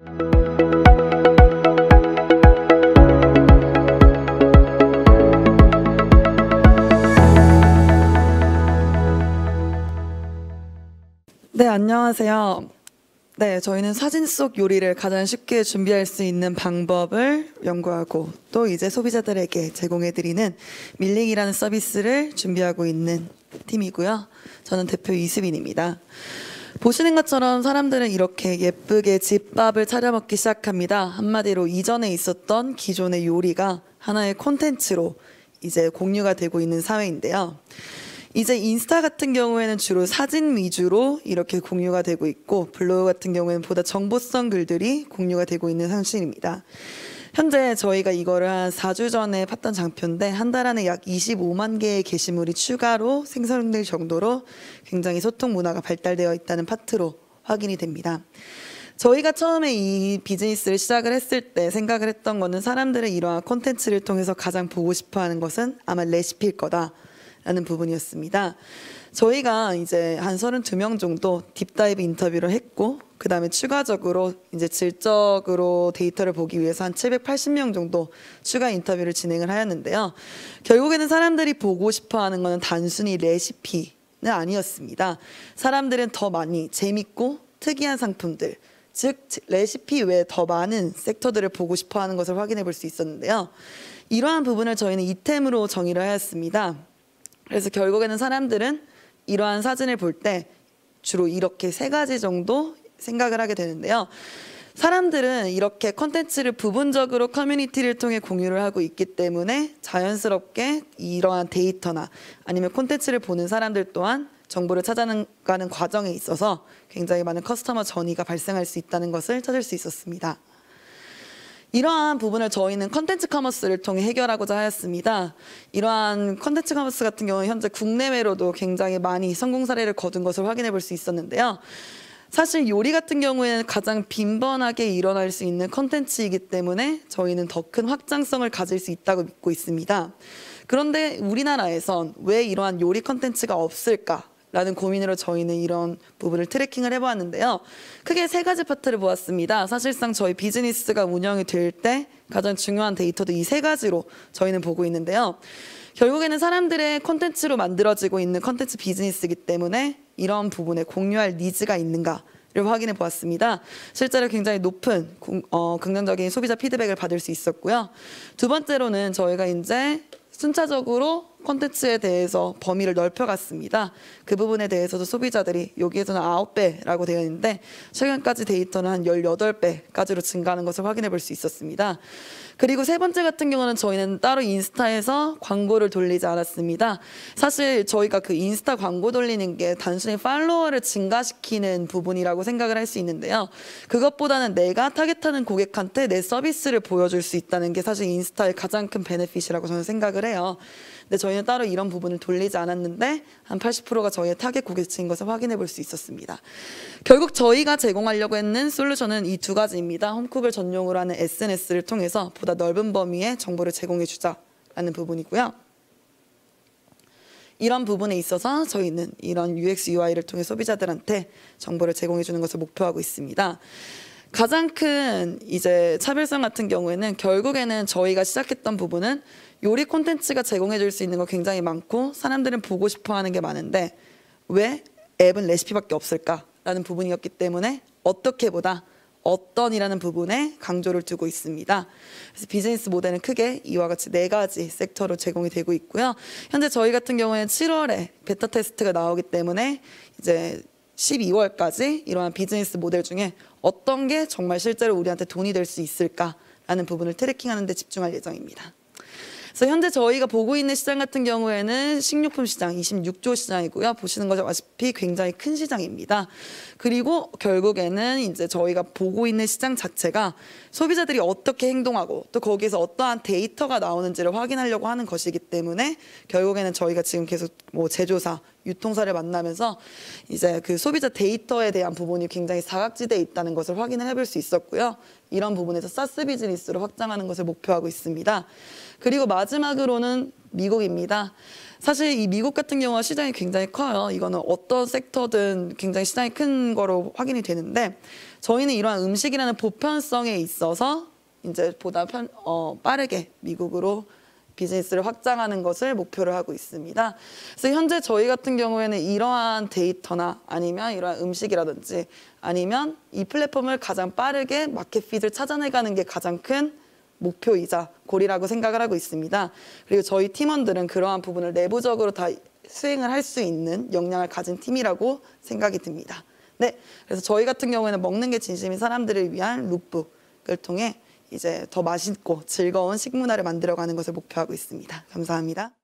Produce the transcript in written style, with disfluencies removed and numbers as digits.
네, 안녕하세요. 네, 저희는 사진 속 요리를 가장 쉽게 준비할 수 있는 방법을 연구하고 또 이제 소비자들에게 제공해드리는 밀링이라는 서비스를 준비하고 있는 팀이고요. 저는 대표 이수빈입니다. 보시는 것처럼 사람들은 이렇게 예쁘게 집밥을 차려 먹기 시작합니다. 한마디로 이전에 있었던 기존의 요리가 하나의 콘텐츠로 이제 공유가 되고 있는 사회인데요. 이제 인스타 같은 경우에는 주로 사진 위주로 이렇게 공유가 되고 있고 블로그 같은 경우에는 보다 정보성 글들이 공유가 되고 있는 상황입니다. 현재 저희가 이거를 한 4주 전에 팠던 장표인데 한 달 안에 약 25만 개의 게시물이 추가로 생성될 정도로 굉장히 소통 문화가 발달되어 있다는 파트로 확인이 됩니다. 저희가 처음에 이 비즈니스를 시작을 했을 때 생각을 했던 거는 사람들의 이러한 콘텐츠를 통해서 가장 보고 싶어 하는 것은 아마 레시피일 거다라는 부분이었습니다. 저희가 이제 한 32명 정도 딥다이브 인터뷰를 했고 그 다음에 추가적으로 이제 질적으로 데이터를 보기 위해서 한 780명 정도 추가 인터뷰를 진행을 하였는데요. 결국에는 사람들이 보고 싶어 하는 것은 단순히 레시피는 아니었습니다. 사람들은 더 많이 재밌고 특이한 상품들, 즉 레시피 외에 더 많은 섹터들을 보고 싶어 하는 것을 확인해 볼 수 있었는데요. 이러한 부분을 저희는 이템으로 정의를 하였습니다. 그래서 결국에는 사람들은 이러한 사진을 볼 때 주로 이렇게 3가지 정도 생각을 하게 되는데요. 사람들은 이렇게 콘텐츠를 부분적으로 커뮤니티를 통해 공유를 하고 있기 때문에 자연스럽게 이러한 데이터나 아니면 콘텐츠를 보는 사람들 또한 정보를 찾아가는 과정에 있어서 굉장히 많은 커스터머 전이가 발생할 수 있다는 것을 찾을 수 있었습니다. 이러한 부분을 저희는 컨텐츠 커머스를 통해 해결하고자 하였습니다. 이러한 컨텐츠 커머스 같은 경우는 현재 국내외로도 굉장히 많이 성공 사례를 거둔 것을 확인해 볼 수 있었는데요. 사실 요리 같은 경우에는 가장 빈번하게 일어날 수 있는 컨텐츠이기 때문에 저희는 더 큰 확장성을 가질 수 있다고 믿고 있습니다. 그런데 우리나라에선 왜 이러한 요리 컨텐츠가 없을까? 라는 고민으로 저희는 이런 부분을 트래킹을 해보았는데요. 크게 3가지 파트를 보았습니다. 사실상 저희 비즈니스가 운영이 될 때 가장 중요한 데이터도 이 3가지로 저희는 보고 있는데요. 결국에는 사람들의 콘텐츠로 만들어지고 있는 콘텐츠 비즈니스이기 때문에 이런 부분에 공유할 니즈가 있는가를 확인해 보았습니다. 실제로 굉장히 높은 긍정적인 소비자 피드백을 받을 수 있었고요. 두 번째로는 저희가 이제 순차적으로 콘텐츠에 대해서 범위를 넓혀갔습니다. 그 부분에 대해서도 소비자들이 여기에서는 9배라고 되어 있는데 최근까지 데이터는 한 18배까지로 증가하는 것을 확인해 볼 수 있었습니다. 그리고 3번째 같은 경우는 저희는 따로 인스타에서 광고를 돌리지 않았습니다. 사실 저희가 그 인스타 광고 돌리는 게 단순히 팔로워를 증가시키는 부분이라고 생각을 할 수 있는데요. 그것보다는 내가 타겟하는 고객한테 내 서비스를 보여줄 수 있다는 게 사실 인스타의 가장 큰 베네핏이라고 저는 생각을 해요. 근데 저희는 따로 이런 부분을 돌리지 않았는데 한 80%가 저희의 타겟 고객층인 것을 확인해 볼 수 있었습니다. 결국 저희가 제공하려고 했는 솔루션은 이 2가지입니다. 홈쿡을 전용으로 하는 SNS를 통해서 보다 넓은 범위의 정보를 제공해 주자라는 부분이고요. 이런 부분에 있어서 저희는 이런 UX, UI를 통해 소비자들한테 정보를 제공해 주는 것을 목표하고 있습니다. 가장 큰 이제 차별성 같은 경우에는 결국에는 저희가 시작했던 부분은 요리 콘텐츠가 제공해 줄 수 있는 거 굉장히 많고 사람들은 보고 싶어 하는 게 많은데 왜 앱은 레시피밖에 없을까라는 부분이었기 때문에 어떻게보다 어떤이라는 부분에 강조를 두고 있습니다. 그래서 비즈니스 모델은 크게 이와 같이 4가지 섹터로 제공이 되고 있고요. 현재 저희 같은 경우에는 7월에 베타 테스트가 나오기 때문에 이제 12월까지 이러한 비즈니스 모델 중에 어떤 게 정말 실제로 우리한테 돈이 될 수 있을까라는 부분을 트래킹하는 데 집중할 예정입니다. 그래서 현재 저희가 보고 있는 시장 같은 경우에는 식료품 시장 26조 시장이고요. 보시는 것처럼 굉장히 큰 시장입니다. 그리고 결국에는 이제 저희가 보고 있는 시장 자체가 소비자들이 어떻게 행동하고 또 거기에서 어떠한 데이터가 나오는지를 확인하려고 하는 것이기 때문에 결국에는 저희가 지금 계속 제조사, 유통사를 만나면서 이제 그 소비자 데이터에 대한 부분이 굉장히 사각지대에 있다는 것을 확인을 해볼 수 있었고요. 이런 부분에서 사스 비즈니스로 확장하는 것을 목표하고 있습니다. 그리고 마지막으로는 미국입니다. 사실 이 미국 같은 경우가 시장이 굉장히 커요. 이거는 어떤 섹터든 굉장히 시장이 큰 거로 확인이 되는데 저희는 이러한 음식이라는 보편성에 있어서 이제 보다 빠르게 미국으로 비즈니스를 확장하는 것을 목표로 하고 있습니다. 그래서 현재 저희 같은 경우에는 이러한 데이터나 아니면 이러한 음식이라든지 아니면 이 플랫폼을 가장 빠르게 마켓핏을 찾아내가는 게 가장 큰 목표이자 골이라고 생각을 하고 있습니다. 그리고 저희 팀원들은 그러한 부분을 내부적으로 다 수행을 할 수 있는 역량을 가진 팀이라고 생각이 듭니다. 네, 그래서 저희 같은 경우에는 먹는 게 진심인 사람들을 위한 룩북을 통해 이제 더 맛있고 즐거운 식문화를 만들어가는 것을 목표하고 있습니다. 감사합니다.